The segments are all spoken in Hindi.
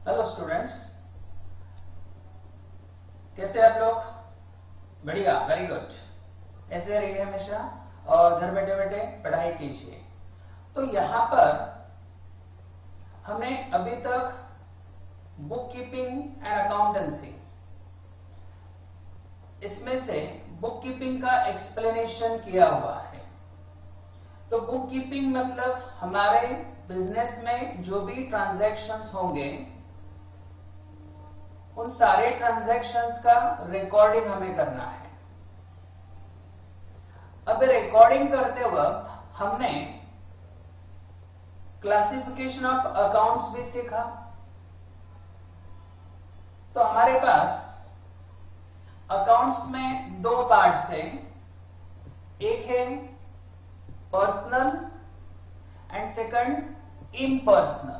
हेलो स्टूडेंट्स, कैसे आप लोग? बढ़िया, वेरी गुड। ऐसे रहिए हमेशा और घर बैठे बैठे पढ़ाई कीजिए। तो यहां पर हमने अभी तक बुक कीपिंग एंड अकाउंटेंसी, इसमें से बुक कीपिंग का एक्सप्लेनेशन किया हुआ है। तो बुक कीपिंग मतलब हमारे बिजनेस में जो भी ट्रांजैक्शंस होंगे उन सारे ट्रांजैक्शंस का रिकॉर्डिंग हमें करना है। अब रिकॉर्डिंग करते वक्त हमने क्लासिफिकेशन ऑफ अकाउंट्स भी सीखा। तो हमारे पास अकाउंट्स में दो पार्ट्स हैं, एक है पर्सनल एंड सेकंड इम्पर्सनल।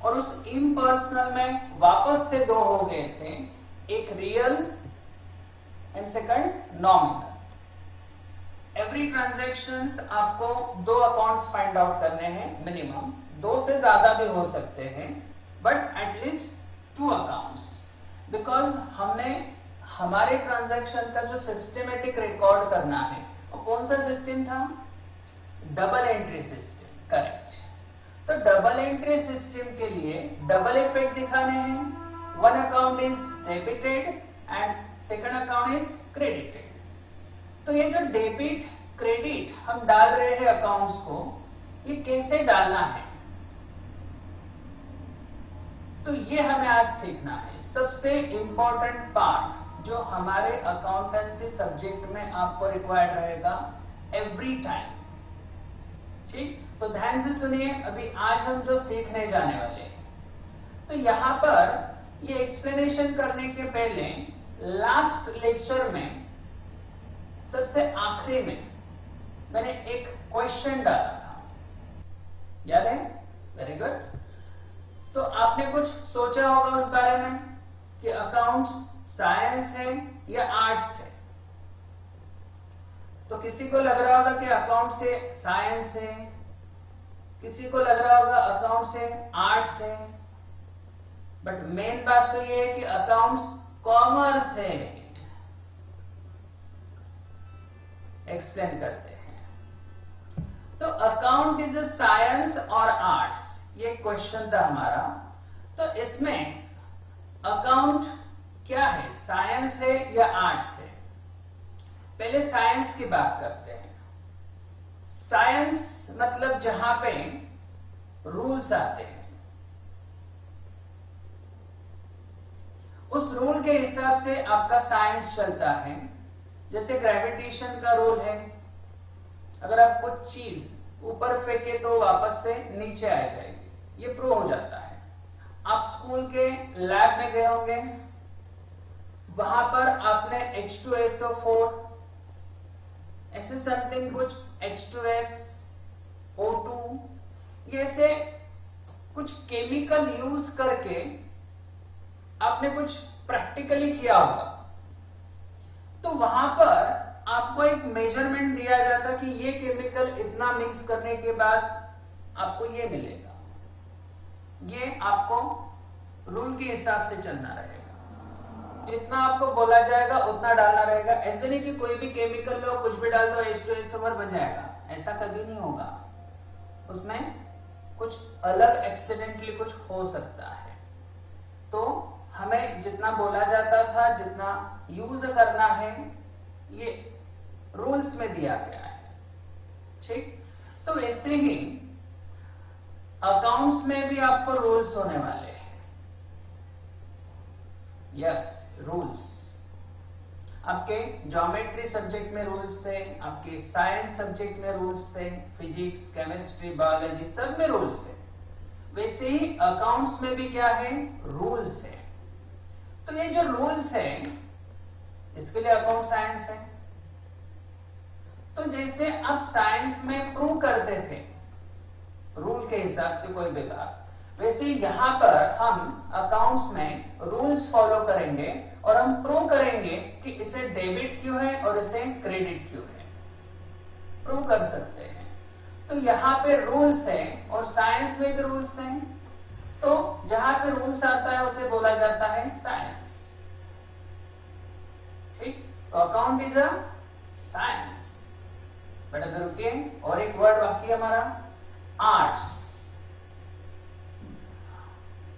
और उस इम्पर्सनल में वापस से दो हो गए थे, एक real and second nominal. Every transactions आपको दो अकाउंट्स फाइंड आउट करने हैं मिनिमम, दो से ज्यादा भी हो सकते हैं, बट एटलीस्ट 2 अकाउंट्स, बिकॉज हमने हमारे ट्रांजैक्शन का जो सिस्टमेटिक रिकॉर्ड करना है और कौन सा सिस्टम था? Double entry system, correct. तो डबल एंट्री सिस्टम के लिए डबल इफेक्ट दिखाने हैं। One account is debited and second account is credited. तो ये जो डेबिट क्रेडिट हम डाल रहे हैं अकाउंट्स को, ये कैसे डालना है, तो ये हमें आज सीखना है। सबसे इंपॉर्टेंट पार्ट जो हमारे अकाउंटेंसी सब्जेक्ट में आपको रिक्वायर्ड रहेगा एवरी टाइम। ठीक, तो ध्यान से सुनिए, अभी आज हम जो सीखने जाने वाले हैं। तो यहां पर ये एक्सप्लेनेशन करने के पहले लास्ट लेक्चर में सबसे आखिरी में मैंने एक क्वेश्चन डाला था, याद है? Very good. तो आपने कुछ सोचा होगा उस बारे में कि अकाउंट्स साइंस है या आर्ट्स है। तो किसी को लग रहा होगा कि अकाउंट से साइंस है, किसी को लग रहा होगा अकाउंट से आर्ट्स है, बट मेन बात तो ये है कि अकाउंट्स कॉमर्स है। एक्सप्लेन करते हैं। तो अकाउंट इज अ साइंस और आर्ट्स, ये क्वेश्चन था हमारा। तो इसमें अकाउंट क्या है, साइंस है या आर्ट्स है? पहले साइंस की बात करते हैं। साइंस मतलब जहां पे रूल्स आते हैं, उस रूल के हिसाब से आपका साइंस चलता है। जैसे ग्रेविटेशन का रूल है, अगर आप कुछ चीज ऊपर फेंके तो वापस से नीचे आ जाएगी, ये प्रूव हो जाता है। आप स्कूल के लैब में गए होंगे, वहां पर आपने H2SO4 ऐसे समथिंग कुछ H2S O2 ये ऐसे कुछ केमिकल यूज करके आपने कुछ प्रैक्टिकली किया होगा। तो वहां पर आपको एक मेजरमेंट दिया जाता कि ये केमिकल इतना मिक्स करने के बाद आपको ये मिलेगा। ये आपको रूल के हिसाब से चलना रहेगा, जितना आपको बोला जाएगा उतना डालना रहेगा। ऐसे नहीं कि कोई भी केमिकल लो, कुछ भी डाल दो, H2SO4 बन जाएगा, ऐसा कभी नहीं होगा। उसमें कुछ अलग एक्सीडेंटली कुछ हो सकता है। तो हमें जितना बोला जाता था, जितना यूज करना है, ये रूल्स में दिया गया है। ठीक, तो ऐसे ही अकाउंट्स में भी आपको रूल्स होने वाले हैं। Yes, rules. आपके ज्योमेट्री सब्जेक्ट में रूल्स थे, आपके साइंस सब्जेक्ट में रूल्स थे, फिजिक्स, केमिस्ट्री, बायोलॉजी सब में रूल्स थे। वैसे ही अकाउंट्स में भी क्या है? रूल्स है। तो ये जो रूल्स है, इसके लिए अकाउंट साइंस है। तो जैसे आप साइंस में प्रूव करते थे रूल के हिसाब से कोई भी बात, वैसे यहां पर हम अकाउंट्स में रूल्स फॉलो करेंगे और हम प्रूव करेंगे कि इसे डेबिट क्यों है और इसे क्रेडिट क्यों है। प्रूव कर सकते हैं। तो यहां पे रूल्स हैं और साइंस में भी रूल्स हैं। तो जहां पे रूल्स आता है उसे बोला जाता है साइंस। ठीक, तो account is a science. But अगर रुकिए, और एक वर्ड बाकी है हमारा, आर्ट्स।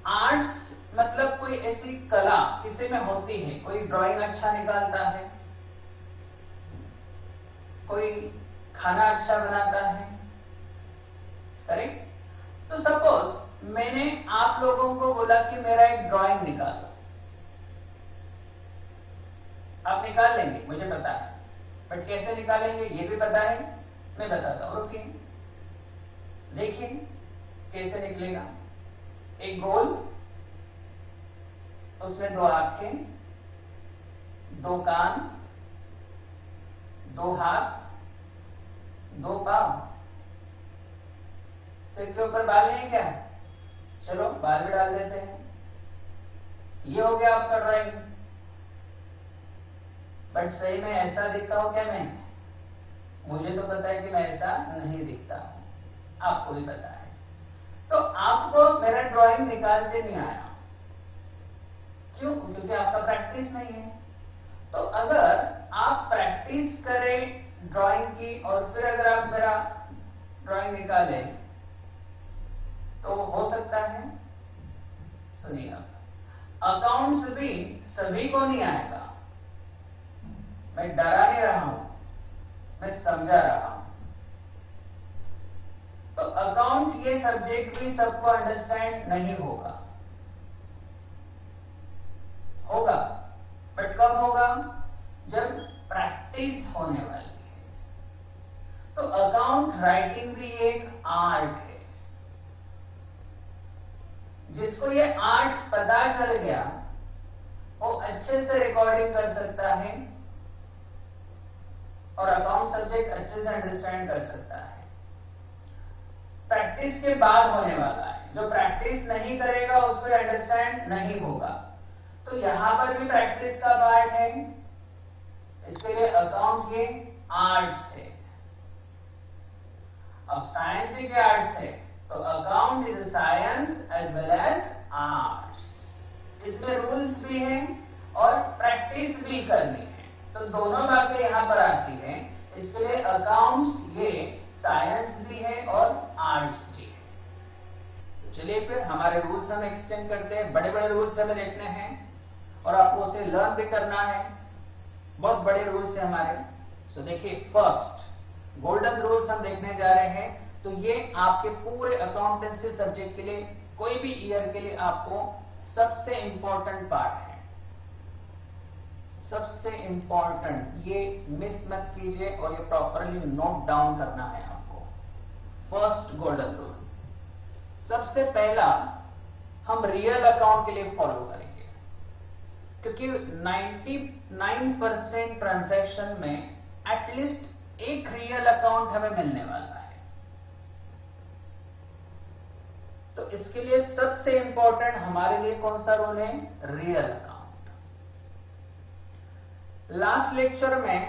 आर्ट्स मतलब कोई ऐसी कला किसी में होती है, कोई ड्राइंग अच्छा निकालता है, कोई खाना अच्छा बनाता है, करेक्ट। तो सपोज मैंने आप लोगों को बोला कि मेरा एक ड्राइंग निकालो, आप निकाल लेंगे, मुझे पता है, बट कैसे निकालेंगे ये भी पता है, मैं बताता हूं। ओके, देखिए कैसे निकलेगा। एक गोल, उसमें 2 आंखें, 2 कान, 2 हाथ, 2 पांव। सिर के ऊपर बाल नहीं क्या? चलो बाल भी डाल देते हैं। ये हो गया आपका ड्राइंग। बट सही में ऐसा दिखता हूं क्या मैं? मुझे तो पता है कि मैं ऐसा नहीं दिखता हूं, आपको भी पता है। तो आपको मेरा ड्राइंग निकालते नहीं आया, क्यों? क्योंकि आपका प्रैक्टिस नहीं है। तो अगर आप प्रैक्टिस करें ड्राइंग की और फिर अगर आप मेरा ड्राइंग निकालें तो हो सकता है। सुनिए, अकाउंट्स भी सभी को नहीं आएगा। मैं डरा नहीं रहा हूं, मैं समझा रहा हूं। तो अकाउंट ये सब्जेक्ट भी सबको अंडरस्टैंड नहीं होगा, होगा, बट कब होगा? जब प्रैक्टिस होने वाली है। तो अकाउंट राइटिंग भी एक आर्ट है। जिसको ये आर्ट पता चल गया वो अच्छे से रिकॉर्डिंग कर सकता है और अकाउंट सब्जेक्ट अच्छे से अंडरस्टैंड कर सकता है। प्रैक्टिस के बाद होने वाला है, जो प्रैक्टिस नहीं करेगा उसको अंडरस्टैंड नहीं होगा। तो यहां पर भी प्रैक्टिस का पार्ट है, इसके लिए अकाउंट ये आर्ट्स है। अब साइंस ही आर्ट्स है, तो account is science as well as arts. इसमें रूल्स भी हैं और प्रैक्टिस भी करनी है, तो दोनों बातें यहां पर आती हैं। इसके लिए अकाउंट्स ये साइंस भी है और आर्ट्स भी है। तो चलिए फिर हमारे रूल्स हम एक्सप्लेन करते हैं। बड़े बड़े रूल्स हमें देखने हैं और आपको उसे लर्न भी करना है। बहुत बड़े रूल्स है हमारे। सो देखिए, फर्स्ट गोल्डन रूल्स हम देखने जा रहे हैं। तो ये आपके पूरे अकाउंटेंसी सब्जेक्ट के लिए, कोई भी ईयर के लिए आपको सबसे इंपॉर्टेंट पार्ट है, सबसे इंपॉर्टेंट। ये मिस मत कीजिए और ये प्रॉपरली नोट डाउन करना है आपको। फर्स्ट गोल्डन रूल, सबसे पहला हम रियल अकाउंट के लिए फॉलो करेंगे, क्योंकि 99% ट्रांजैक्शन में एटलीस्ट एक रियल अकाउंट हमें मिलने वाला है। तो इसके लिए सबसे इंपॉर्टेंट हमारे लिए कौन सा रूल है? Real account. लास्ट लेक्चर में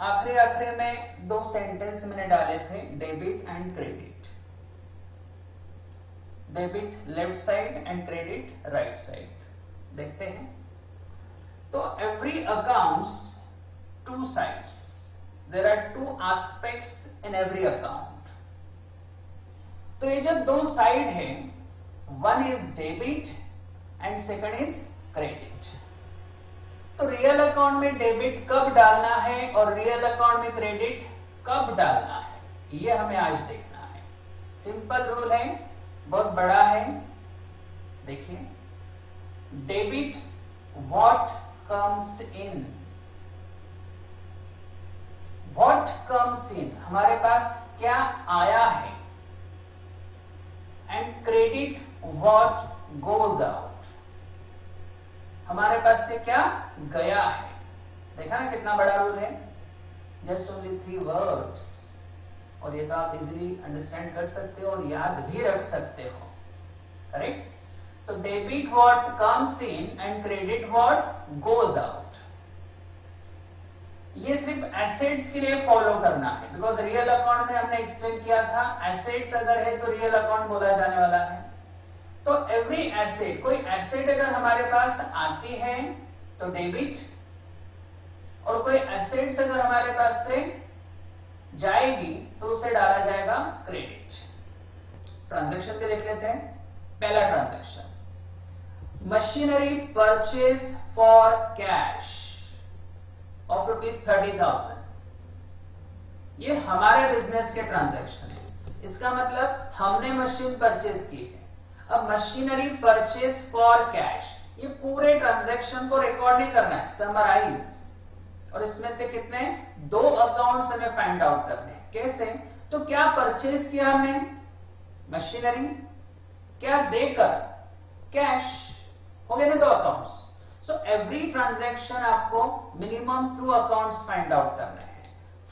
आखिरी में 2 सेंटेंस मैंने डाले थे, debit and credit. Debit left side and credit right side. देखते हैं। तो every accounts 2 sides, there are 2 aspects in every account. तो ये जो 2 साइड है, one is debit and second is credit. तो रियल अकाउंट में डेबिट कब डालना है और रियल अकाउंट में क्रेडिट कब डालना है, ये हमें आज देखना है। सिंपल रूल है, बहुत बड़ा है। देखिए, debit what comes in, what comes इन, हमारे पास क्या आया है, and credit what goes out, हमारे पास से क्या गया है। देखा ना कितना बड़ा रूल है, जस्ट ओनली 3 वर्ड्स, और ये तो आप इजीली अंडरस्टैंड कर सकते हो और याद भी रख सकते हो, करेक्ट। तो debit what comes in and credit what goes out, ये सिर्फ एसेट्स के लिए फॉलो करना है, बिकॉज रियल अकाउंट में हमने एक्सप्लेन किया था एसेट्स अगर है तो रियल अकाउंट बोला जाने वाला है। तो एवरी एसेट, कोई एसेट अगर हमारे पास आती है तो डेबिट, और कोई एसेट्स अगर हमारे पास से जाएगी तो उसे डाला जाएगा क्रेडिट। ट्रांजैक्शन पे देख लेते हैं। पहला transaction, machinery purchase for cash of ₹30,000। ये हमारे बिजनेस के ट्रांजैक्शन है। इसका मतलब हमने मशीन परचेज की है। अब मशीनरी परचेज फॉर कैश, ये पूरे ट्रांजैक्शन को रिकॉर्ड नहीं करना है, समराइज। और इसमें से कितने, 2 अकाउंट्स हमें फाइंड आउट करने हैं। कैसे, तो क्या परचेज किया हमने मशीनरी, क्या देकर कैश, हो गए ना 2 अकाउंट्स। सो एवरी ट्रांजैक्शन आपको मिनिमम 2 अकाउंट्स फाइंड आउट करने हैं।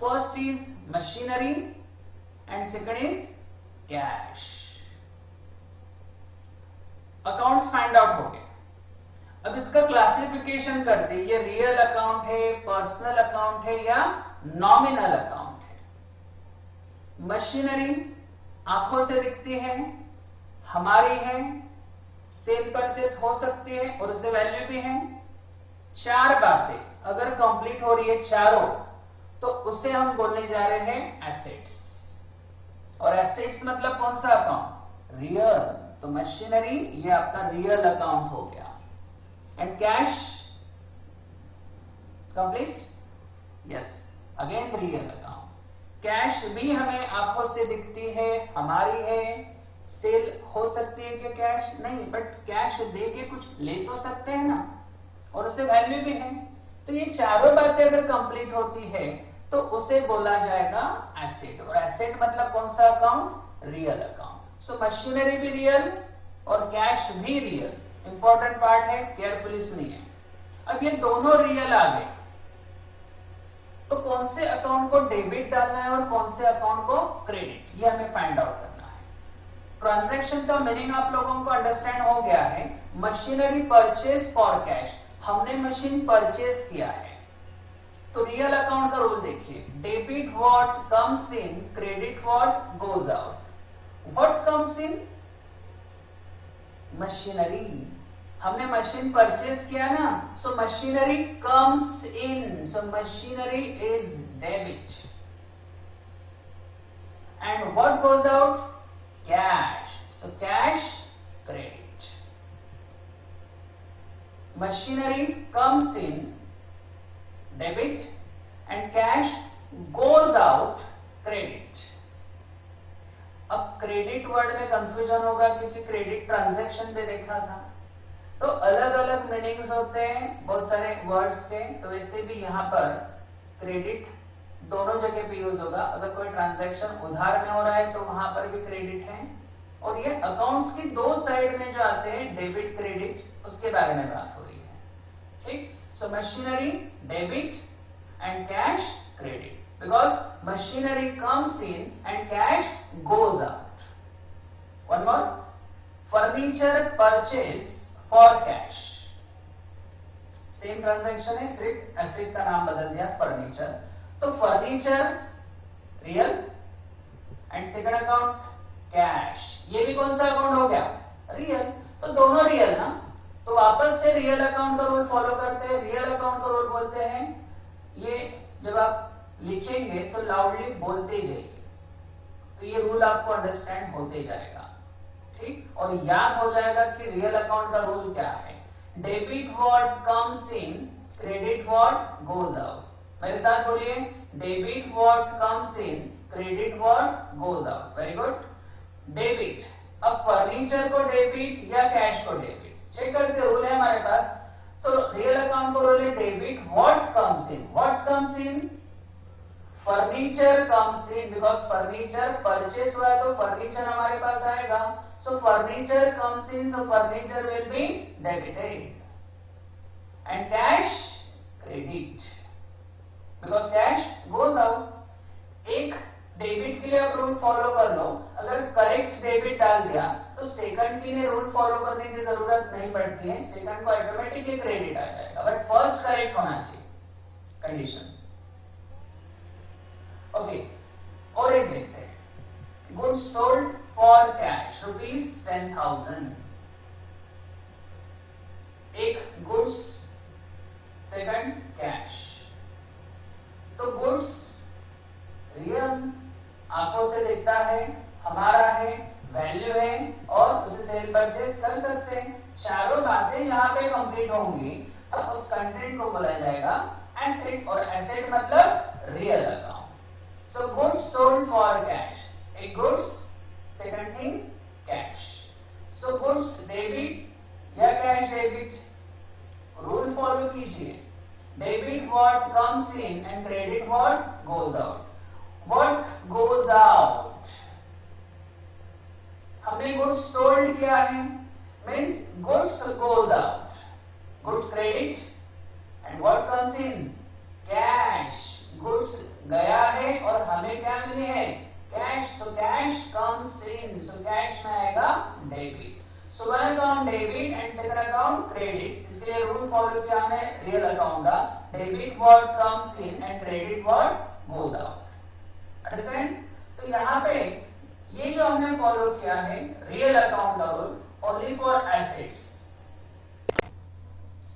First is machinery and second is cash. Accounts find out हो गए। अब इसका क्लासिफिकेशन करते हैं, ये रियल अकाउंट है, पर्सनल अकाउंट है या नॉमिनल अकाउंट है। मशीनरी आंखों से दिखती है, हमारी है, सेल परचेस हो सकती है और उससे वैल्यू भी है। 4 बातें अगर कंप्लीट हो रही है चारों, तो उसे हम बोलने जा रहे हैं एसेट्स। और एसेट्स मतलब कौन सा अकाउंट, रियल। तो मशीनरी ये आपका रियल अकाउंट हो गया। And cash complete, yes, again real account. Cash भी हमें आंखों से दिखती है, हमारी है, सेल हो सकती है कि कैश नहीं, बट कैश दे के कुछ ले तो सकते हैं ना, और उसे वैल्यू भी है। तो ये चारों बातें अगर कंप्लीट होती है तो उसे बोला जाएगा एसेट। और एसेट मतलब कौन सा अकाउंट, रियल अकाउंट। सो मशीनरी भी रियल और कैश भी रियल। इंपॉर्टेंट पार्ट है, केयरफुली सुनिए। अब ये दोनों रियल आ गए, तो कौन से अकाउंट को डेबिट डालना है और कौन से अकाउंट को क्रेडिट, ये हमें फाइंड आउट करना है। ट्रांजैक्शन का मीनिंग आप लोगों को अंडरस्टैंड हो गया है। मशीनरी परचेज फॉर कैश, हमने मशीन परचेज किया है। तो रियल अकाउंट का रूल देखिए, debit what comes in, credit what goes out. What comes in, machinery, हमने मशीन परचेज किया ना, so machinery comes in, so machinery is debit. And what goes out, cash, so cash credit. Machinery comes in debit and cash goes out credit. अब क्रेडिट वर्ड में कंफ्यूजन होगा क्योंकि क्रेडिट ट्रांजैक्शन पे देखा था, तो अलग अलग मीनिंग्स होते हैं बहुत सारे वर्ड्स के। तो वैसे भी यहां पर क्रेडिट दोनों जगह पे यूज होगा। अगर कोई ट्रांजैक्शन उधार में हो रहा है तो वहां पर भी क्रेडिट है। और ये अकाउंट्स की 2 साइड में जो आते हैं डेबिट क्रेडिट, उसके बारे में बात हो रही है। ठीक, so machinery debit and cash credit, because machinery comes in and cash goes out. One more, furniture purchase for cash, same transaction है, सिर्फ एसेट का नाम बदल दिया फर्नीचर। तो furniture real and second account cash, ये भी कौन सा अकाउंट हो गया, रियल। तो दोनों रियल ना, तो वापस से रियल अकाउंट का रूल फॉलो करते हैं। रियल अकाउंट का रूल बोलते हैं, ये जब आप लिखेंगे तो लाउडली बोलते जाइए, तो ये रूल आपको अंडरस्टैंड होते जाएगा। ठीक, और याद हो जाएगा कि रियल अकाउंट का रूल क्या है। Debit what comes in, credit what goes out. मेरे साथ बोलिए, debit what comes in, credit what goes out. Very good. Debit, अब फर्नीचर को डेबिट या कैश को डेबिट, चेक करके रूल है हमारे पास। तो रियल अकाउंट को रूल है debit what comes in, what comes in, furniture comes in, because furniture purchase हुआ है तो फर्नीचर हमारे पास आएगा। सो furniture comes in, so furniture will be debited and cash credit, because cash goes out. एक डेबिट के लिए आप रूल फॉलो कर लो, अगर करेक्ट डेबिट डाल दिया तो सेकंड के लिए रूल फॉलो करने की जरूरत नहीं पड़ती है, सेकंड को ऑटोमेटिकली क्रेडिट आ जाएगा, बट फर्स्ट करेक्ट होना चाहिए कंडीशन। ओके, और एक देखते हैं, goods sold for cash ₹10,000। Goods, second cash. तो गुड्स रियल, आंखों से दिखता है, हमारा है, वैल्यू है और उसे सेल परचेज कर सकते हैं। चारों बातें यहाँ पे कंप्लीट होंगी तब उस कंटेंट को बोला जाएगा एसेट, और एसेट मतलब real account. So goods sold for cash, A goods, second thing cash. So goods debit या कैश डेबिट, रूल फॉलो कीजिए। Debit what comes in and credit what goes out. What goes out, हमने गुड्स सोल्ड किया है, means goods goes out, goods credit, and what comes in cash, goods गया है और हमें क्या मिली है कैश, तो cash comes in, so cash में आएगा debit. So one account debit and second account credit, इसलिए रूल फॉलो किया हमने रियल अकाउंट का, debit what comes in and credit what goes out. Understand? तो यहाँ पे ये जो हमने फॉलो किया है रियल अकाउंट का rule only for assets.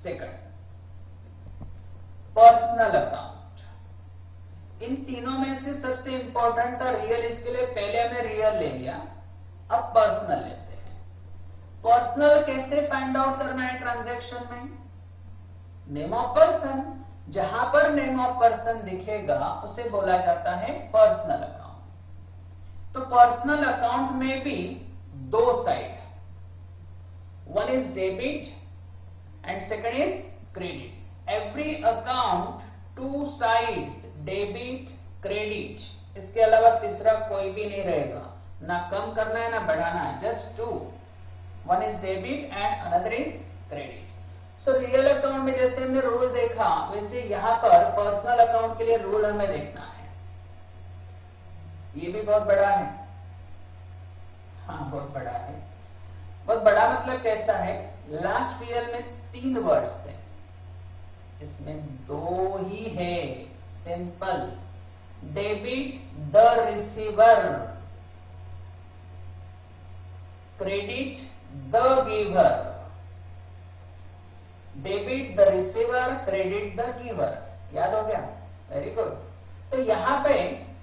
Second personal account, इन तीनों में से सबसे इंपॉर्टेंट था रियल, इसके लिए पहले हमने रियल ले लिया, अब पर्सनल लेते हैं। पर्सनल कैसे फाइंड आउट करना है ट्रांजैक्शन में? नेम ऑफ पर्सन, जहां पर नेम ऑफ पर्सन दिखेगा उसे बोला जाता है पर्सनल अकाउंट। तो पर्सनल अकाउंट में भी दो side, one is debit and second is credit. Every account two sides, debit credit, इसके अलावा तीसरा कोई भी नहीं रहेगा, ना कम करना है ना बढ़ाना है, just two, one is debit and another is credit. So real account में जैसे हमने रूल देखा वैसे यहां पर पर्सनल अकाउंट के लिए रूल हमें देखना है। ये भी बहुत बड़ा है, हाँ बहुत बड़ा है। बहुत बड़ा मतलब कैसा है, लास्ट रियल में 3 वर्ड्स थे, इसमें 2 ही है, simple. Debit the receiver, credit the giver, debit the receiver, credit the giver, याद हो गया? Very good. तो यहां पे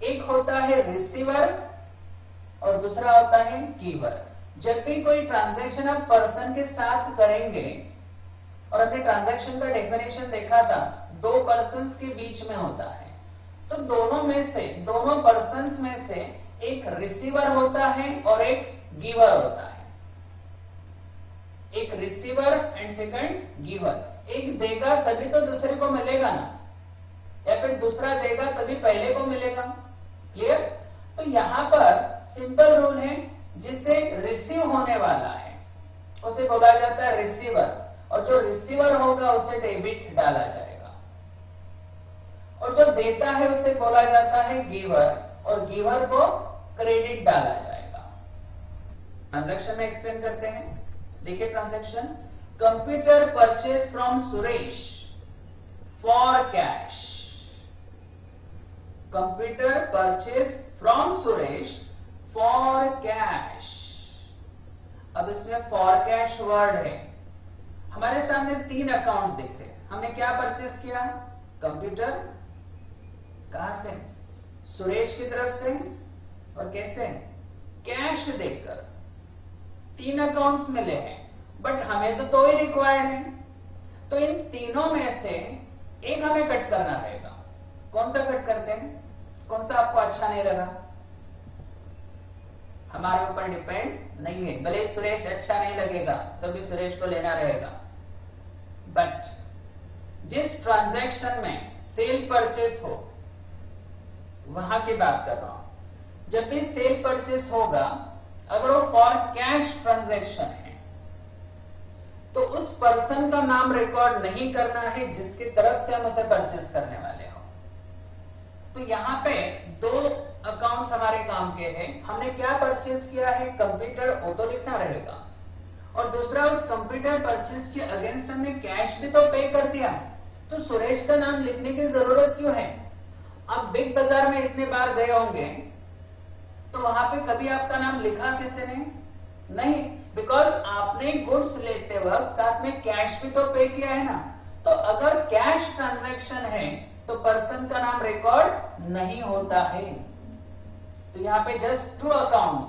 एक होता है रिसीवर और दूसरा होता है गिवर। जब भी कोई ट्रांजैक्शन आप पर्सन के साथ करेंगे, और हमने ट्रांजैक्शन का डेफिनेशन देखा था, 2 पर्सन्स के बीच में होता है, तो दोनों पर्सन्स में से एक रिसीवर होता है और एक गिवर होता है। एक रिसीवर एंड सेकंड गिवर, एक देगा तभी तो दूसरे को मिलेगा ना, या फिर दूसरा देगा तभी पहले को मिलेगा। क्लियर? तो यहां पर सिंपल रूल है, जिसे रिसीव होने वाला है उसे बोला जाता है रिसीवर, और जो रिसीवर होगा उसे डेबिट डाला जाएगा, और जो देता है उसे बोला जाता है गिवर, और गिवर को क्रेडिट डाला जाएगा। ट्रांजैक्शन में एक्सप्लेन करते हैं, देखिए transaction. Computer purchase from Suresh for cash, computer purchase from Suresh for cash. अब इसमें फॉर कैश वर्ड है, हमारे सामने 3 अकाउंट्स दिख रहे हैं। हमने क्या परचेज किया? कंप्यूटर, कहां से? सुरेश की तरफ से, और कैसे? कैश देखकर। 3 अकाउंट्स मिले हैं, बट हमें तो 2 ही रिक्वायर्ड है, तो इन तीनों में से एक हमें कट करना रहेगा। कौन सा कट करते हैं? कौन सा आपको अच्छा नहीं लगा? हमारे ऊपर डिपेंड नहीं है, भले सुरेश अच्छा नहीं लगेगा तो भी सुरेश को लेना रहेगा। बट जिस ट्रांजैक्शन में सेल परचेस हो, वहां की बात कर रहा हूं। जब भी सेल परचेस होगा, अगर वो फॉर कैश ट्रांजैक्शन है, तो उस पर्सन का नाम रिकॉर्ड नहीं करना है जिसकी तरफ से हम उसे परचेस करने वाले हो। तो यहां पे 2 अकाउंट्स हमारे काम के हैं। हमने क्या परचेज किया है? कंप्यूटर, वो तो लिखना रहेगा, और दूसरा उस कंप्यूटर परचेज के अगेंस्ट हमने कैश भी तो पे कर दिया, तो सुरेश का नाम लिखने की जरूरत क्यों है? आप बिग बाजार में इतने बार गए होंगे, तो वहां पे कभी आपका नाम लिखा किसी ने? नहीं, बिकॉज आपने गुड्स लेते वक्त साथ में कैश भी तो पे किया है ना। तो अगर कैश ट्रांजैक्शन है तो पर्सन का नाम रिकॉर्ड नहीं होता है। तो यहां पे just 2 accounts,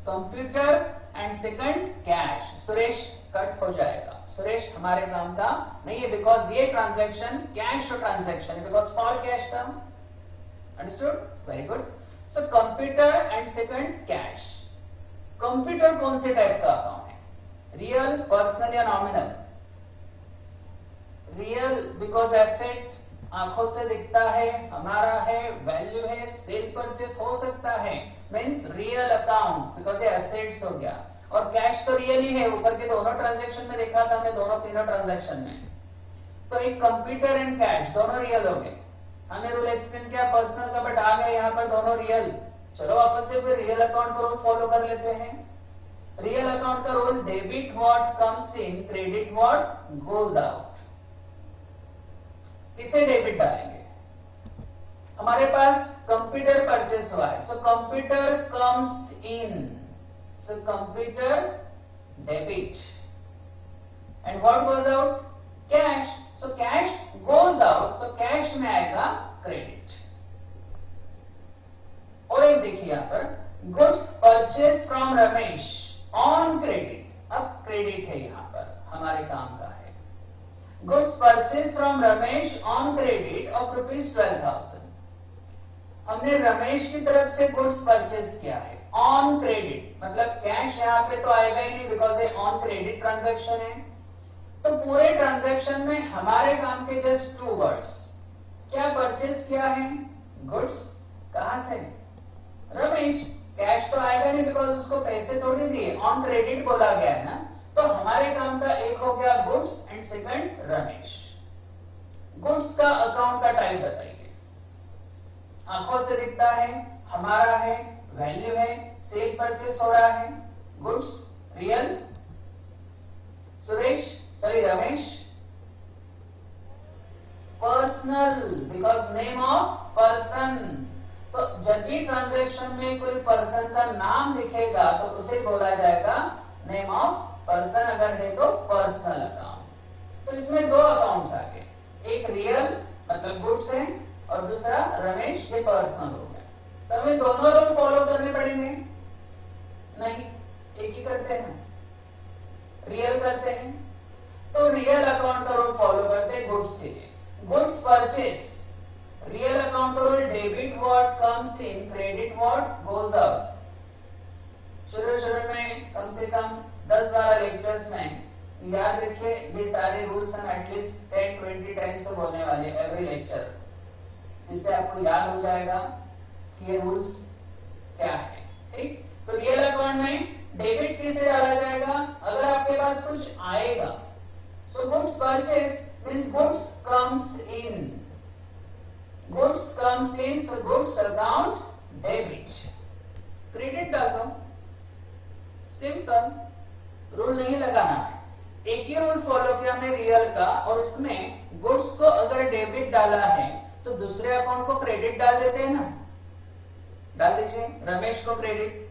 computer and second cash. Suresh cut हो जाएगा, सुरेश हमारे काम का नहीं है, बिकॉज ये ट्रांजैक्शन कैश ट्रांजैक्शन है, because for cash term. Understood? Very good. So computer and second cash. Computer कौन से टाइप का अकाउंट है? रियल, पर्सनल या नॉमिनल? रियल, बिकॉज एसेट आंखों से दिखता है, हमारा है, वैल्यू है, सेल परचेस हो सकता है, मीन्स रियल अकाउंट, बिकॉज ये एसेट्स हो गया। और कैश तो रियल ही है, ऊपर के दोनों ट्रांजैक्शन में देखा था हमने, दोनों तीनों ट्रांजैक्शन में। तो एक कंप्यूटर एंड कैश दोनों रियल हो गए। हमने रूल एक्सप्लेन किया पर्सनल का, बट आ गए यहां पर दोनों रियल। चलो वापस से फिर रियल अकाउंट का रूल फॉलो कर लेते हैं। रियल अकाउंट का rule, debit what comes in, credit what goes out. किसे डेबिट डालेंगे? हमारे पास कंप्यूटर परचेस हुआ है, so computer comes in, so computer debit. And what goes out? Cash, so cash goes out, तो कैश में आएगा क्रेडिट। और एक देखिए यहां पर, goods purchase from Ramesh on credit. अब क्रेडिट है यहां पर, हमारे काम का है। Goods purchase from Ramesh on credit of ₹12,000। हमने रमेश की तरफ से गुड्स परचेस किया है ऑन क्रेडिट, मतलब कैश यहां पे तो आएगा ही नहीं, बिकॉज ये ऑन क्रेडिट ट्रांजैक्शन है। तो पूरे ट्रांजैक्शन में हमारे काम के जस्ट 2 वर्ड्स, क्या परचेस किया है? गुड्स। कहां से? रमेश। कैश तो आएगा नहीं, बिकॉज उसको पैसे थोड़ी दिए, ऑन क्रेडिट बोला गया है ना। तो हमारे काम का एक हो गया goods and second Ramesh. Goods का अकाउंट का टाइप बताइए। आंखों से दिखता है, हमारा है, वैल्यू है, सेल परचेस हो रहा है। Goods real. Suresh, sorry Ramesh, personal, because name of person. तो जब भी ट्रांजैक्शन में कोई पर्सन का नाम दिखेगा तो उसे बोला जाएगा नेम ऑफ पर्सन, अगर है तो पर्सनल अकाउंट। तो इसमें 2 अकाउंट्स आ गए, एक रियल मतलब गुड्स है, और दूसरा रमेश, ये पर्सनल हो गया। तो हमें दोनों रूल फॉलो करने पड़ेंगे? नहीं, एक ही करते हैं, रियल करते हैं। तो रियल अकाउंट का रूल फॉलो करते हैं गुड्स के लिए। Goods purchase, real account rule, debit what comes in, credit what goes out. शुरू में कम से कम 10-12 लेक्चर्स में याद रखिए, ये सारे रूल्स हम एटलीस्ट 10-20 टाइम्स तो बोलने वाले एवरी लेक्चर, जिससे आपको याद हो जाएगा कि ये रूल्स क्या है। ठीक, तो रियल अकाउंट में डेबिट किसे डाला जाएगा? अगर आपके पास कुछ आएगा, so goods purchase means goods comes in, goods comes in, so goods account debit. Credit डाल दो, सिंपल, रूल नहीं लगाना है। एक ही रूल फॉलो किया हमने रियल का, और उसमें गुड्स को अगर डेबिट डाला है तो दूसरे अकाउंट को क्रेडिट डाल देते हैं ना। डाल दीजिए रमेश को क्रेडिट,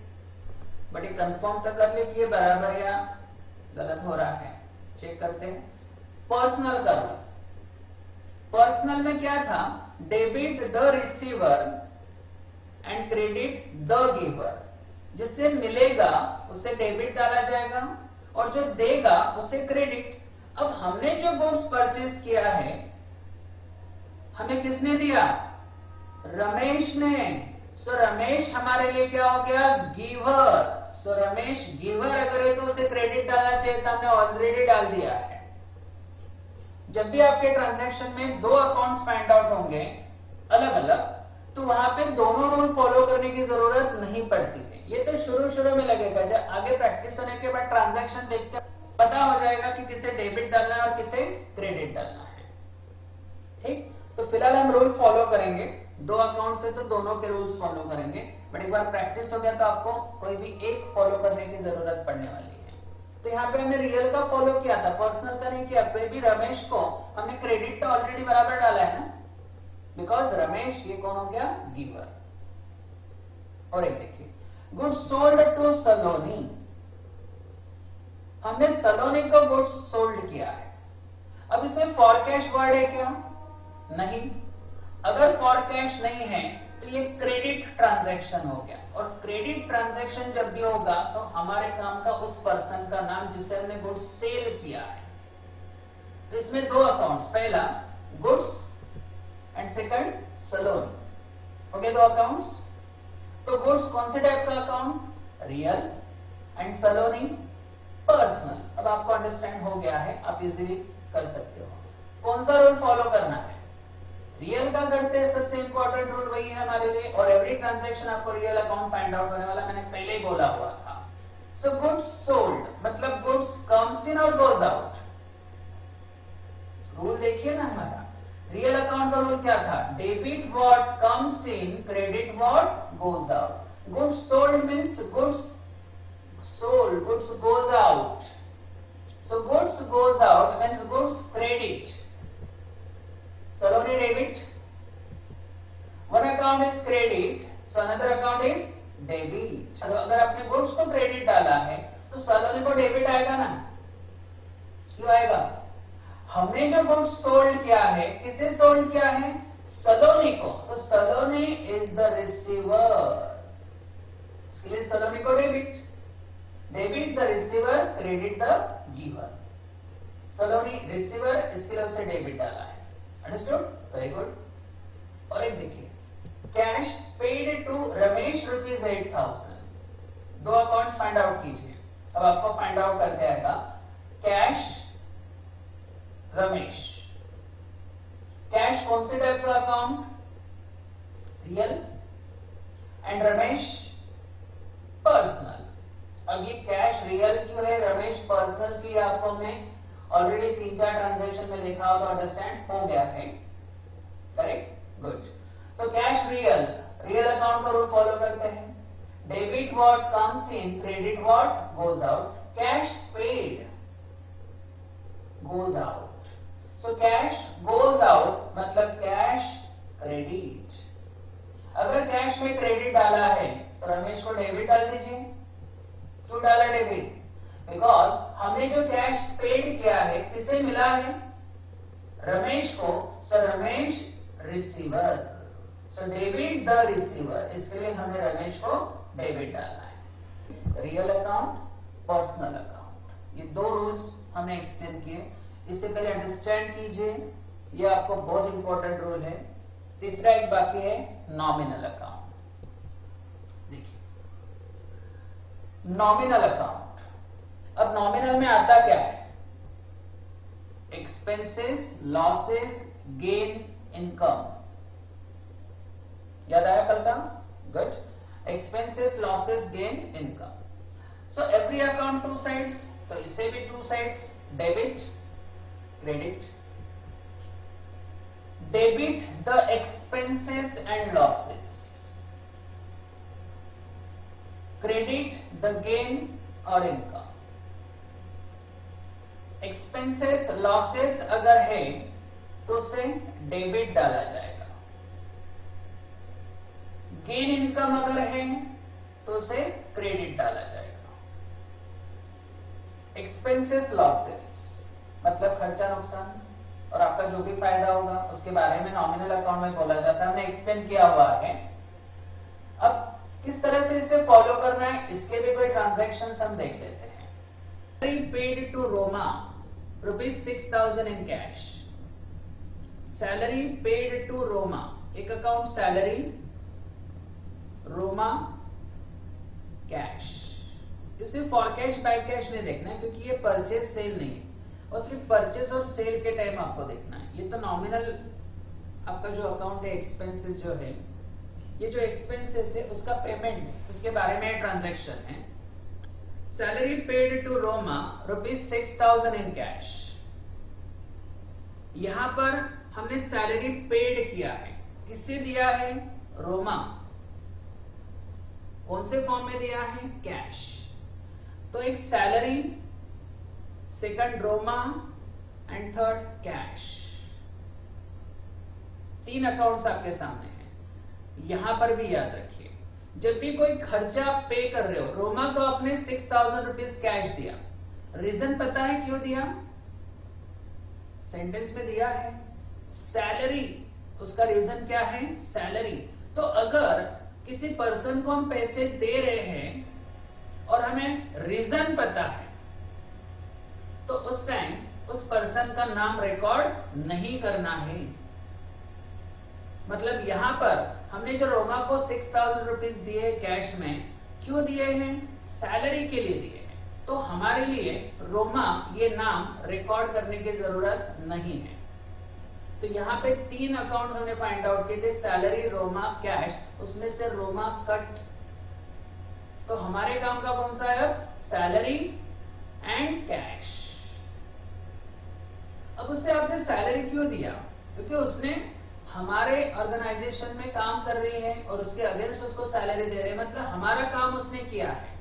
बट ये कंफर्म तो कर ले कि ये बराबर या गलत हो रहा है, चेक करते हैं। पर्सनल का रूल, पर्सनल में क्या था? Debit the receiver and credit the giver. जिससे मिलेगा उसे डेबिट डाला जाएगा, और जो देगा उसे क्रेडिट। अब हमने जो गुड्स परचेस किया है, हमें किसने दिया? रमेश ने। सो रमेश हमारे लिए क्या हो गया? गिवर। सो रमेश गिवर अगर है तो उसे क्रेडिट डालना चाहिए था, हमने ऑलरेडी डाल दिया है। जब भी आपके ट्रांजैक्शन में 2 अकाउंट्स फाइंड आउट होंगे अलग अलग, तो वहां पे दोनों रूल फॉलो करने की जरूरत नहीं पड़ती है। ये तो शुरू में लगेगा, जब आगे प्रैक्टिस होने के बाद ट्रांजैक्शन देखते पता हो जाएगा कि किसे डेबिट डालना है और किसे क्रेडिट डालना है। ठीक, तो फिलहाल हम रूल फॉलो करेंगे, 2 अकाउंट से तो दोनों के रूल्स फॉलो करेंगे, बट एक बार प्रैक्टिस हो गया तो आपको कोई भी एक फॉलो करने की जरूरत पड़ने वाली है। तो यहाँ पे हमने रियल का फॉलो किया था, पर्सनल का नहीं किया। फिर भी रमेश को हमने क्रेडिट तो ऑलरेडी बराबर डाला है ना, बिकॉज रमेश ये कौन हो गया? गिवर। और एक देखिए, गुड्स सोल्ड टू सलोनी, हमने सलोनी को गुड्स सोल्ड किया है। अब इसमें फॉर कैश वर्ड है क्या? नहीं। अगर फॉर कैश नहीं है तो ये क्रेडिट ट्रांजैक्शन हो गया, और क्रेडिट ट्रांजैक्शन जब भी होगा तो हमारे काम का उस पर्सन का नाम जिससे हमने गुड्स सेल किया है। तो इसमें दो अकाउंट्स, पहला गुड्स एंड सेकंड सलोनी, हो गए दो अकाउंट्स। तो गुड्स कौन से टाइप का account? Real, and Saloni personal. अब आपको अंडरस्टैंड हो गया है, आप इजीली कर सकते हो। कौन सा रूल फॉलो करना है? रियल का करते हैं, सबसे इंपॉर्टेंट रूल वही है हमारे लिए, और एवरी ट्रांजैक्शन आपको रियल अकाउंट फाइंड आउट होने वाला, मैंने पहले ही बोला हुआ था। सो गुड्स सोल्ड मतलब गुड्स कम्स इन और गोज आउट। रूल देखिए ना हमारा, रियल अकाउंट का रूल क्या था? Debit what comes in, credit what goes out. Goods sold means goods sold, goods goes out. So goods goes out means goods credit. Saloni debit. One account is credit, so another account is debit. अगर आपने गुड्स को क्रेडिट डाला है तो सलोनी को डेबिट आएगा ना? क्यों आएगा? हमने जो गुड्स सोल्ड किया है, किसे सोल्ड किया है? सलोनी को। तो सलोनी इज द रिसीवर, इसलिए सलोनी को debit. Debit the receiver, credit the giver. Saloni receiver, इसके लिए उसे डेबिट डाला है। अंडरस्टूड? Very good. और एक देखिए, कैश पेड टू रमेश ₹8,000। दो अकाउंट्स फाइंड आउट कीजिए। अब आपको फाइंड आउट करके आएगा कैश रमेश। कैश कौन से टाइप का account? Real, and Ramesh personal. अब ये कैश रियल क्यों है, रमेश पर्सनल की, आपको हमने ऑलरेडी 3-4 ट्रांजैक्शन में देखा हो तो अंडरस्टैंड हो गया है। करेक्ट? गुड। तो कैश रियल, रियल अकाउंट का रूल फॉलो करते हैं। Debit what comes in, credit what goes out. Cash paid goes out, so cash goes out मतलब कैश क्रेडिट। अगर कैश में क्रेडिट डाला है तो रमेश को डेबिट डाल दीजिए। क्यों डाला डेबिट? बिकॉज हमने जो कैश पेड किया है किसे मिला है? रमेश को। So Ramesh receiver, so debit the receiver, इसके लिए हमने रमेश को डेबिट डाला है। रियल अकाउंट, पर्सनल अकाउंट, ये दो रूल्स हमने एक्सप्लेन किए। इससे पहले अंडरस्टैंड कीजिए, ये आपको बहुत इंपॉर्टेंट रूल है। तीसरा एक बाकी है, नॉमिनल अकाउंट। नॉमिनल अकाउंट, अब नॉमिनल में आता क्या है? Expenses, losses, gain, income. याद आया कल का? Good. Expenses, losses, gain, income. So every account two sides, तो इसे भी two sides, debit credit. Debit the expenses and losses, credit the gain और इनकम। एक्सपेंसेस लॉसेस अगर है तो उसे डेबिट डाला जाएगा। गेन इनकम अगर है तो उसे क्रेडिट डाला जाएगा। एक्सपेंसेस लॉसेस मतलब खर्चा नुकसान, और आपका जो भी फायदा होगा उसके बारे में नॉमिनल अकाउंट में बोला जाता है, हमने एक्सप्लेन किया हुआ है। अब किस तरह से इसे फॉलो करना है, इसके भी कोई ट्रांजैक्शंस हम देख लेते हैं। Salary paid to Roma ₹6,000 in cash. Salary paid to Roma, एक अकाउंट सैलरी, रोमा कैश। इसे फॉर कैश बाय कैश नहीं देखना है क्योंकि ये परचेज सेल नहीं है, और सिर्फ परचेज और सेल के टाइम आपको देखना है। ये तो नॉमिनल आपका जो अकाउंट है, एक्सपेंसेस जो है, ये जो एक्सपेंसेस है उसका पेमेंट, उसके बारे में ट्रांजैक्शन है। Salary paid to Roma ₹6,000 in cash. यहां पर हमने सैलरी पेड किया है, किससे दिया है? रोमा। कौन से फॉर्म में दिया है? कैश। तो एक salary, second Roma and third cash. 3 accounts आपके सामने हैं। यहां पर भी याद रखिए, जब भी कोई खर्चा पे कर रहे हो, रोमा को आपने ₹6,000 कैश दिया, रीजन पता है क्यों दिया? सेंटेंस में दिया है सैलरी, उसका रीजन क्या है? सैलरी। तो अगर किसी पर्सन को हम पैसे दे रहे हैं और हमें रीजन पता है, तो उस टाइम उस पर्सन का नाम रिकॉर्ड नहीं करना है। मतलब यहां पर हमने जो रोमा को 6,000 रुपीज दिए कैश में, क्यों दिए हैं? सैलरी के लिए दिए हैं। तो हमारे लिए रोमा ये नाम रिकॉर्ड करने की जरूरत नहीं है। तो यहाँ पे 3 अकाउंट्स हमने फाइंड आउट किए थे, सैलरी, रोमा, कैश। उसमें से रोमा कट। तो हमारे काम का कौन सा है? Salary and cash. अब उससे आपने सैलरी क्यों दिया? क्योंकि उसने हमारे ऑर्गेनाइजेशन में काम कर रही है और उसके अगेंस्ट उसको सैलरी दे रहे हैं, मतलब हमारा काम उसने किया है।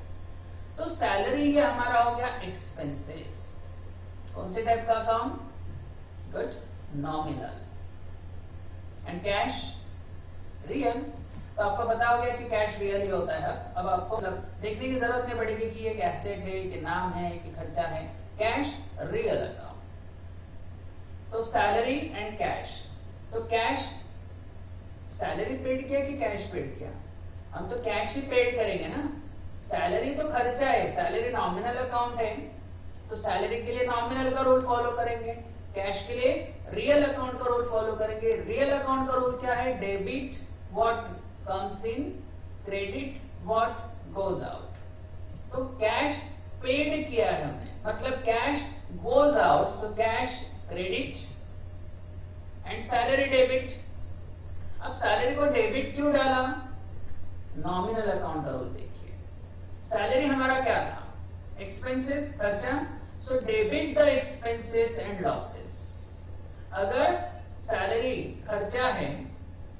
तो सैलरी ये हमारा हो गया एक्सपेंसेस। कौन से टाइप का account? Good, nominal. And cash real. तो आपको पता हो गया कि कैश रियल ही होता है। अब आपको देखने की जरूरत नहीं पड़ेगी कि ये एसेट है कि नाम है कि खर्चा है। Cash real account. तो सैलरी एंड कैश। तो कैश, सैलरी पेड किया कि कैश पेड किया? हम तो कैश ही पेड करेंगे ना। सैलरी तो खर्चा है, सैलरी नॉमिनल अकाउंट है, तो सैलरी के लिए नॉमिनल का रूल फॉलो करेंगे, कैश के लिए रियल अकाउंट का रूल फॉलो करेंगे। रियल अकाउंट का रूल क्या है? Debit what comes in, credit what goes out. तो कैश पेड किया है हमने, मतलब cash goes out, so cash credit and salary debit. अब सैलरी को डेबिट क्यों डाला? नॉमिनल अकाउंट का रूल देखिए। सैलरी हमारा क्या था? एक्सपेंसेस, खर्चा। सो debit the expenses and losses. अगर सैलरी खर्चा है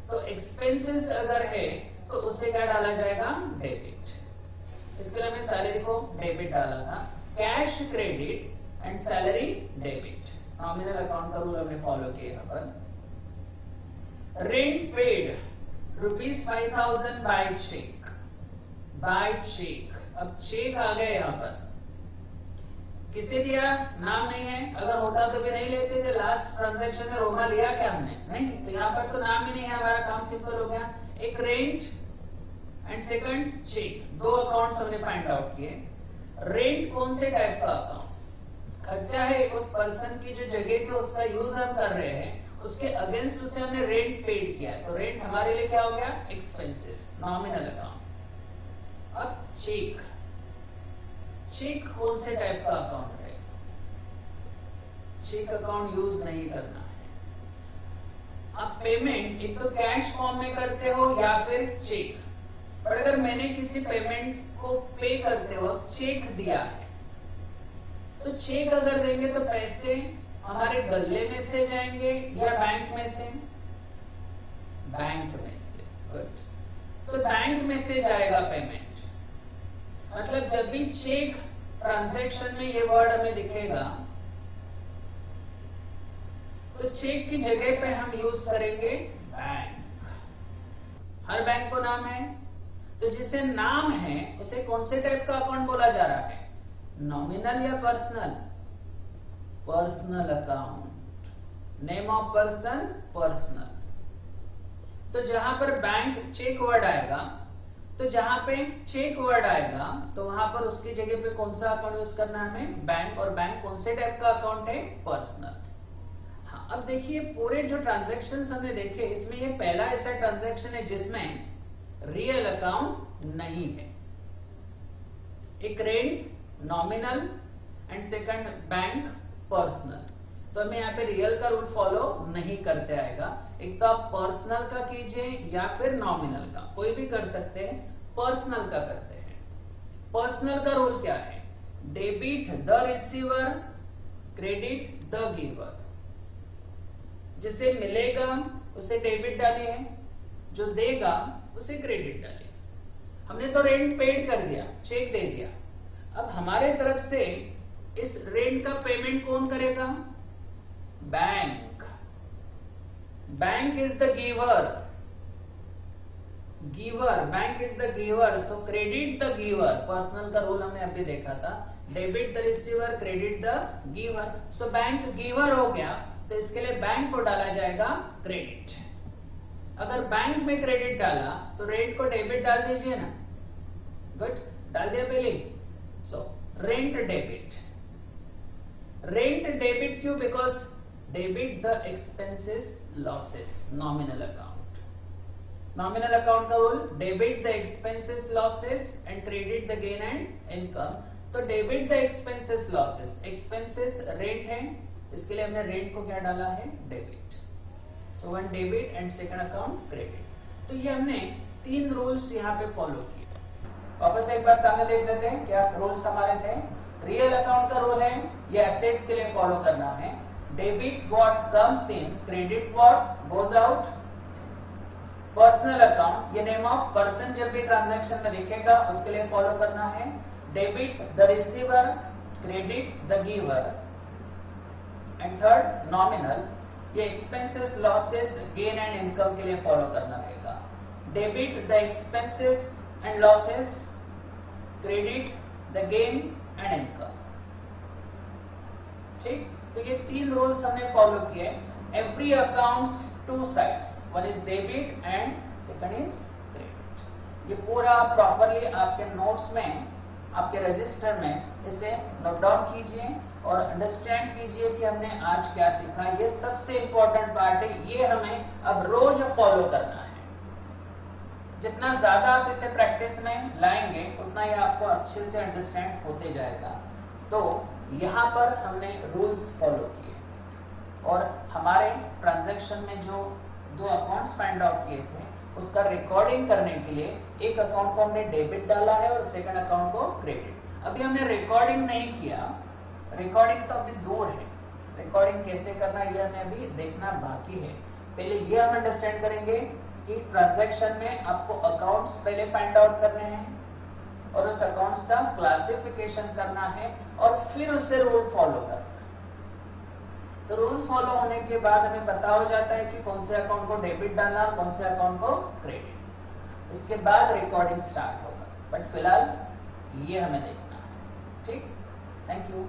तो एक्सपेंसेस अगर है तो उसे क्या डाला जाएगा? डेबिट। इसके लिए हमने सैलरी को डेबिट डाला था। Cash credit and salary debit. Nominal account का रूल हमने फॉलो किया यहाँ पर। Rent paid ₹5,000 by cheque. By cheque. अब चेक आ गया यहां पर, किसे दिया? नाम नहीं है। अगर होता तो भी नहीं लेते थे। लास्ट ट्रांजैक्शन में रोमा लिया क्या हमने? नहीं। तो यहाँ पर तो नाम ही नहीं है, हमारा काम सिंपल हो गया। एक rent and second cheque, 2 accounts हमने फाइंड आउट किए। रेंट कौन से टाइप का अकाउंट? खर्चा है, उस पर्सन की जो जगह पे उसका यूज हम कर रहे हैं उसके अगेंस्ट उसे हमने रेंट पेड किया, तो रेंट हमारे लिए क्या हो गया? Expenses, nominal account. अब चेक, चेक कौन से टाइप का अकाउंट है? चेक अकाउंट यूज नहीं करना है। आप पेमेंट एक तो कैश फॉर्म में करते हो या फिर चेक। पर अगर मैंने किसी पेमेंट को पे करते वक्त चेक दिया है, तो चेक अगर देंगे तो पैसे हमारे गले में से जाएंगे या बैंक में से? बैंक में से। गुड। तो बैंक में से जाएगा पेमेंट। मतलब जब भी चेक ट्रांजैक्शन में ये वर्ड हमें दिखेगा तो चेक की जगह पे हम यूज करेंगे बैंक। हर बैंक को नाम है, तो जिसे नाम है उसे कौन से टाइप का अकाउंट बोला जा रहा है? नॉमिनल या personal? Personal account. Name of person personal. तो जहां पर बैंक चेक वर्ड आएगा, तो जहां पे चेक वर्ड आएगा तो वहां पर उसकी जगह पे कौन सा अकाउंट यूज करना है हमें? बैंक। और बैंक कौन से टाइप का अकाउंट है? पर्सनल। हाँ, अब देखिए पूरे जो ट्रांजैक्शंस हमने देखे इसमें ये पहला ऐसा ट्रांजैक्शन है जिसमें रियल अकाउंट नहीं है। एक rent nominal and second bank personal. तो हमें यहाँ पे रियल का रूल फॉलो नहीं करते आएगा। एक तो आप पर्सनल का कीजिए या फिर नॉमिनल का, कोई भी कर सकते हैं। पर्सनल का करते हैं। पर्सनल का रूल क्या है? Debit the receiver, credit the giver. जिसे मिलेगा उसे डेबिट डालिए, जो देगा उसे क्रेडिट डालिए। हमने तो रेंट पेड कर दिया, चेक दे दिया। अब हमारे तरफ से इस रेंट का पेमेंट कौन करेगा? Bank. Bank is the giver. Giver, bank is the giver, so credit the giver. Personal का रूल हमने अभी देखा था, debit the receiver, credit the giver. So bank giver हो गया तो इसके लिए बैंक को डाला जाएगा क्रेडिट। अगर बैंक में क्रेडिट डाला तो रेट को डेबिट डाल दीजिए ना। गुड, डाल दिया पहले। So rent debit, rent debit क्यों? Because debit the expenses losses, nominal account. Nominal account का बोल debit the expenses losses and credit the gain and income. तो debit the expenses losses, expenses rent है, इसके लिए हमने रेंट को क्या डाला है? Debit. So one debit and second account credit. तो ये हमने 3 रूल्स यहाँ पे फॉलो किए। वापस एक बार सामने देख लेते हैं क्या रूल्स हमारे थे। रियल अकाउंट का रूल है, ये एसेट्स के लिए फॉलो करना है। Debit what comes in, credit what goes out. Personal account, ये नेम ऑफ पर्सन जब भी ट्रांजैक्शन में दिखेगा उसके लिए फॉलो करना है। Debit the receiver, credit the giver. And third nominal, ये expenses losses gain and income के लिए फॉलो करना रहेगा। Debit the expenses and losses, credit the gain and income. ठीक, तो ये 3 रूल्स हमने फॉलो किए। Every accounts 2 sides, one is debit and second is credit. ये पूरा प्रॉपरली आपके नोट्स में, आपके रजिस्टर में इसे नोट डाउन कीजिए और अंडरस्टैंड कीजिए कि हमने आज क्या सीखा। ये सबसे इंपॉर्टेंट पार्ट है, ये हमें अब रोज फॉलो करना है। जितना ज्यादा आप इसे प्रैक्टिस में लाएंगे उतना ही आपको अच्छे से अंडरस्टैंड होते जाएगा। तो यहाँ पर हमने रूल्स फॉलो किए और हमारे ट्रांजैक्शन में जो 2 अकाउंट्स फाइंड आउट किए थे उसका रिकॉर्डिंग करने के लिए एक अकाउंट को हमने डेबिट डाला है और सेकंड अकाउंट को क्रेडिट। अभी हमने रिकॉर्डिंग नहीं किया, रिकॉर्डिंग तो अभी दूर है। रिकॉर्डिंग कैसे करना ये हमें अभी देखना बाकी है। पहले ये हम अंडरस्टैंड करेंगे कि ट्रांजैक्शन में आपको अकाउंट्स पहले फाइंड आउट करने हैं और उस अकाउंट्स का क्लासिफिकेशन करना है और फिर उससे रूल फॉलो करना है। तो रूल फॉलो होने के बाद हमें पता हो जाता है कि कौन से अकाउंट को डेबिट डालना, कौन से अकाउंट को क्रेडिट। इसके बाद रिकॉर्डिंग स्टार्ट होगा, बट फिलहाल ये हमें देखना है। ठीक, थैंक यू।